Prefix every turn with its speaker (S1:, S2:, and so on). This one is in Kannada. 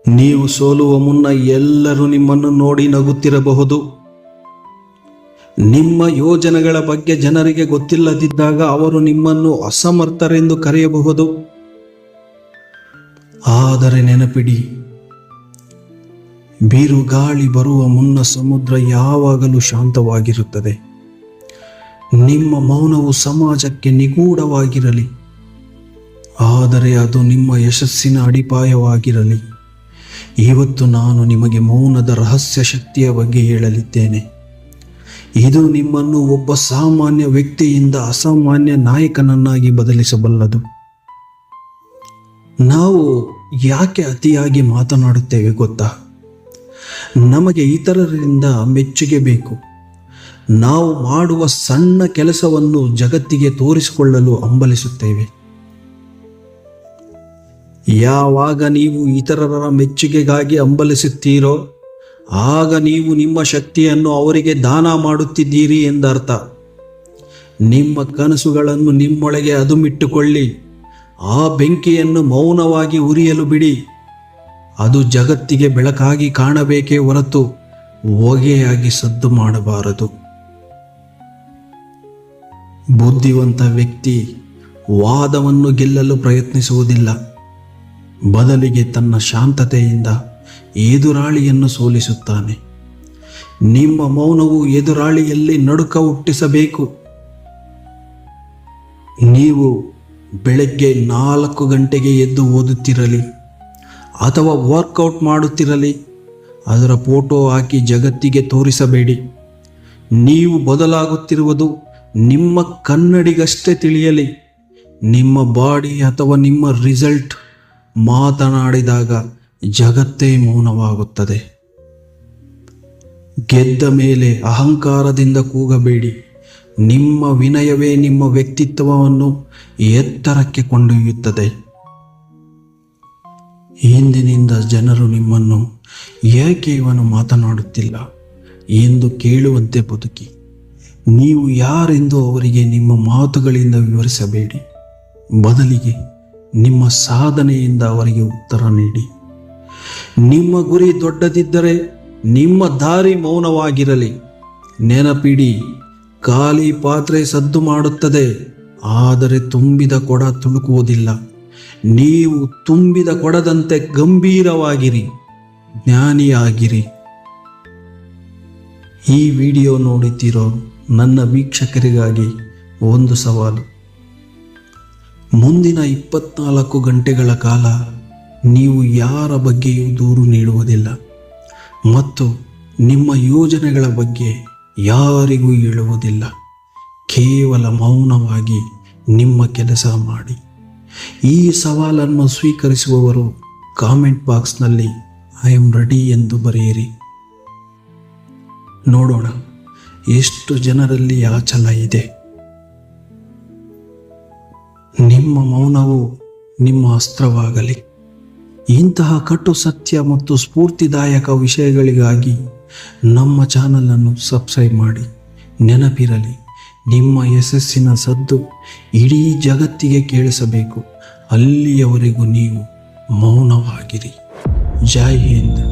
S1: ನೀವು ಸೋಲುವ ಮುನ್ನ ಎಲ್ಲರೂ ನಿಮ್ಮನ್ನು ನೋಡಿ ನಗುತ್ತಿರಬಹುದು. ನಿಮ್ಮ ಯೋಜನೆಗಳ ಬಗ್ಗೆ ಜನರಿಗೆ ಗೊತ್ತಿಲ್ಲದಿದ್ದಾಗ ಅವರು ನಿಮ್ಮನ್ನು ಅಸಮರ್ಥರೆಂದು ಕರೆಯಬಹುದು. ಆದರೆ ನೆನಪಿಡಿ, ಬಿರುಗಾಳಿ ಬರುವ ಮುನ್ನ ಸಮುದ್ರ ಯಾವಾಗಲೂ ಶಾಂತವಾಗಿರುತ್ತದೆ. ನಿಮ್ಮ ಮೌನವು ಸಮಾಜಕ್ಕೆ ನಿಗೂಢವಾಗಿರಲಿ, ಆದರೆ ಅದು ನಿಮ್ಮ ಯಶಸ್ಸಿನ ಅಡಿಪಾಯವಾಗಿರಲಿ. ಇವತ್ತು ನಾನು ನಿಮಗೆ ಮೌನದ ರಹಸ್ಯ ಶಕ್ತಿಯ ಬಗ್ಗೆ ಹೇಳಲಿದ್ದೇನೆ. ಇದು ನಿಮ್ಮನ್ನು ಒಬ್ಬ ಸಾಮಾನ್ಯ ವ್ಯಕ್ತಿಯಿಂದ ಅಸಾಮಾನ್ಯ ನಾಯಕನನ್ನಾಗಿ ಬದಲಿಸಬಲ್ಲದು. ನಾವು ಯಾಕೆ ಅತಿಯಾಗಿ ಮಾತನಾಡುತ್ತೇವೆ ಗೊತ್ತಾ? ನಮಗೆ ಇತರರಿಂದ ಮೆಚ್ಚುಗೆ ಬೇಕು. ನಾವು ಮಾಡುವ ಸಣ್ಣ ಕೆಲಸವನ್ನು ಜಗತ್ತಿಗೆ ತೋರಿಸಿಕೊಳ್ಳಲು ಹಂಬಲಿಸುತ್ತೇವೆ. ಯಾವಾಗ ನೀವು ಇತರರ ಮೆಚ್ಚುಗೆಗಾಗಿ ಹಂಬಲಿಸುತ್ತೀರೋ ಆಗ ನೀವು ನಿಮ್ಮ ಶಕ್ತಿಯನ್ನು ಅವರಿಗೆ ದಾನ ಮಾಡುತ್ತಿದ್ದೀರಿ ಎಂದರ್ಥ. ನಿಮ್ಮ ಕನಸುಗಳನ್ನು ನಿಮ್ಮೊಳಗೆ ಅದುಮಿಟ್ಟುಕೊಳ್ಳಿ. ಆ ಬೆಂಕಿಯನ್ನು ಮೌನವಾಗಿ ಉರಿಯಲು ಬಿಡಿ. ಅದು ಜಗತ್ತಿಗೆ ಬೆಳಕಾಗಿ ಕಾಣಬೇಕೇ ಹೊರತು ಹೊಗೆಯಾಗಿ ಸದ್ದು ಮಾಡಬಾರದು. ಬುದ್ಧಿವಂತ ವ್ಯಕ್ತಿ ವಾದವನ್ನು ಗೆಲ್ಲಲು ಪ್ರಯತ್ನಿಸುವುದಿಲ್ಲ, ಬದಲಿಗೆ ತನ್ನ ಶಾಂತತೆಯಿಂದ ಎದುರಾಳಿಯನ್ನು ಸೋಲಿಸುತ್ತಾನೆ. ನಿಮ್ಮ ಮೌನವು ಎದುರಾಳಿಯಲ್ಲಿ ನಡುಕ ಹುಟ್ಟಿಸಬೇಕು. ನೀವು ಬೆಳಗ್ಗೆ 4 ಗಂಟೆಗೆ ಎದ್ದು ಓದುತ್ತಿರಲಿ ಅಥವಾ ವರ್ಕೌಟ್ ಮಾಡುತ್ತಿರಲಿ, ಅದರ ಫೋಟೋ ಹಾಕಿ ಜಗತ್ತಿಗೆ ತೋರಿಸಬೇಡಿ. ನೀವು ಬದಲಾಗುತ್ತಿರುವುದು ನಿಮ್ಮ ಕನ್ನಡಿಗಷ್ಟೇ ತಿಳಿಯಲಿ. ನಿಮ್ಮ ಬಾಡಿ ಅಥವಾ ನಿಮ್ಮ ರಿಸಲ್ಟ್ ಮಾತನಾಡಿದಾಗ ಜಗತ್ತೇ ಮೌನವಾಗುತ್ತದೆ. ಗೆದ್ದ ಮೇಲೆ ಅಹಂಕಾರದಿಂದ ಕೂಗಬೇಡಿ. ನಿಮ್ಮ ವಿನಯವೇ ನಿಮ್ಮ ವ್ಯಕ್ತಿತ್ವವನ್ನು ಎತ್ತರಕ್ಕೆ ಕೊಂಡೊಯ್ಯುತ್ತದೆ. ಇಂದಿನಿಂದ ಜನರು ನಿಮ್ಮನ್ನು ಏಕೆ ಇವನು ಮಾತನಾಡುತ್ತಿಲ್ಲ ಎಂದು ಕೇಳುವಂತೆ ಬದುಕಿ. ನೀವು ಯಾರೆಂದು ಅವರಿಗೆ ನಿಮ್ಮ ಮಾತುಗಳಿಂದ ವಿವರಿಸಬೇಡಿ, ಬದಲಿಗೆ ನಿಮ್ಮ ಸಾಧನೆಯಿಂದ ಅವರಿಗೆ ಉತ್ತರ ನೀಡಿ. ನಿಮ್ಮ ಗುರಿ ದೊಡ್ಡದಿದ್ದರೆ ನಿಮ್ಮ ದಾರಿ ಮೌನವಾಗಿರಲಿ. ನೆನಪಿಡಿ, ಖಾಲಿ ಪಾತ್ರೆ ಸದ್ದು ಮಾಡುತ್ತದೆ, ಆದರೆ ತುಂಬಿದ ಕೊಡ ತುಳುಕುವುದಿಲ್ಲ. ನೀವು ತುಂಬಿದ ಕೊಡದಂತೆ ಗಂಭೀರವಾಗಿರಿ, ಜ್ಞಾನಿಯಾಗಿರಿ. ಈ ವಿಡಿಯೋ ನೋಡುತ್ತಿರೋ ನನ್ನ ವೀಕ್ಷಕರಿಗಾಗಿ ಒಂದು ಸವಾಲು. ಮುಂದಿನ 24 ಗಂಟೆಗಳ ಕಾಲ ನೀವು ಯಾರ ಬಗ್ಗೆಯೂ ದೂರು ನೀಡುವುದಿಲ್ಲ ಮತ್ತು ನಿಮ್ಮ ಯೋಜನೆಗಳ ಬಗ್ಗೆ ಯಾರಿಗೂ ಹೇಳುವುದಿಲ್ಲ. ಕೇವಲ ಮೌನವಾಗಿ ನಿಮ್ಮ ಕೆಲಸ ಮಾಡಿ. ಈ ಸವಾಲನ್ನು ಸ್ವೀಕರಿಸುವವರು ಕಾಮೆಂಟ್ ಬಾಕ್ಸ್ನಲ್ಲಿ ಐ ಆಮ್ ರೆಡಿ ಎಂದು ಬರೆಯಿರಿ. ನೋಡೋಣ ಎಷ್ಟು ಜನರಲ್ಲಿ ಆ ಛಲ ಇದೆ. ನಿಮ್ಮ ಮೌನವು ನಿಮ್ಮ ಅಸ್ತ್ರವಾಗಲಿ. ಇಂತಹ ಕಟ್ಟು ಸತ್ಯ ಮತ್ತು ಸ್ಫೂರ್ತಿದಾಯಕ ವಿಷಯಗಳಿಗಾಗಿ ನಮ್ಮ ಚಾನಲನ್ನು ಸಬ್ಸ್ಕ್ರೈಬ್ ಮಾಡಿ. ನೆನಪಿರಲಿ, ನಿಮ್ಮ ಯಶಸ್ಸಿನ ಸದ್ದು ಇಡೀ ಜಗತ್ತಿಗೆ ಕೇಳಿಸಬೇಕು. ಅಲ್ಲಿಯವರೆಗೂ ನೀವು ಮೌನವಾಗಿರಿ. ಜೈ ಹಿಂದ್.